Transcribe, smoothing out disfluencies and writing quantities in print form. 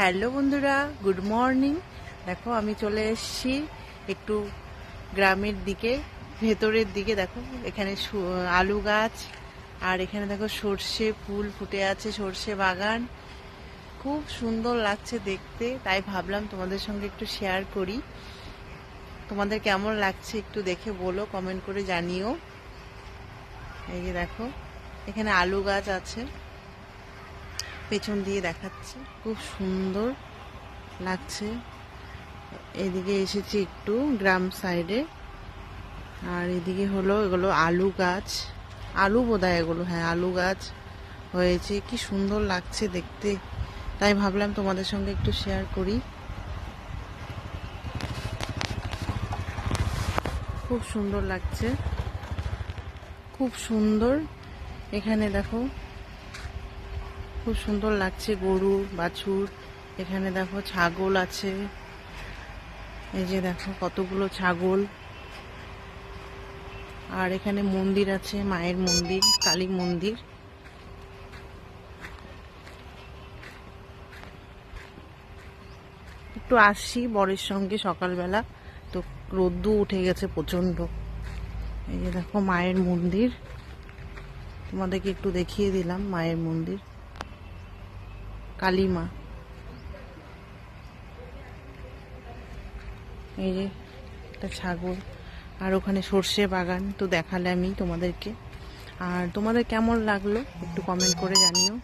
Hello বন্ধুরা, good morning. দেখো আমি চলে এসেছি একটু গ্রামের দিকে, ভেতরের দিকে। দেখো এখানে আলু গাছ, আর এখানে দেখো সর্ষে ফুল ফুটে আছে, সর্ষে বাগান। খুব সুন্দর লাগছে দেখতে, তাই ভাবলাম তোমাদের সঙ্গে একটু শেয়ার করি। তোমাদের কেমন লাগছে একটু দেখে বলো, কমেন্ট করে জানিও। এই যে দেখো এখানে আলু গাছ আছে, পেছন দিয়ে দেখাচ্ছে, খুব সুন্দর লাগছে। এদিকে এসেছি একটু গ্রাম সাইডে, আর এদিকে হলো এগুলো আলু গাছ, আলু বোধহয় এগুলো, হ্যাঁ আলু গাছ হয়েছে। কি সুন্দর লাগছে দেখতে, তাই ভাবলাম তোমাদের সঙ্গে একটু শেয়ার করি। খুব সুন্দর লাগছে, খুব সুন্দর। এখানে দেখো খুব সুন্দর লাগছে, গরু বাছুর। এখানে দেখো ছাগল আছে, এই যে দেখো কতগুলো ছাগল। আর এখানে মন্দির আছে, মায়ের মন্দির, কালী মন্দির। একটু আসছি বরের সঙ্গে সকালবেলা, তো রোদ্দু উঠে গেছে প্রচন্ড। এই যে দেখো মায়ের মন্দির, তোমাদেরকে একটু দেখিয়ে দিলাম মায়ের মন্দির, কালী মা। এই যে একটা ছাগল, আর ওখানে সর্ষে বাগান তো দেখালে আমি তোমাদেরকে। আর তোমাদের কেমন লাগলো একটু কমেন্ট করে জানিও।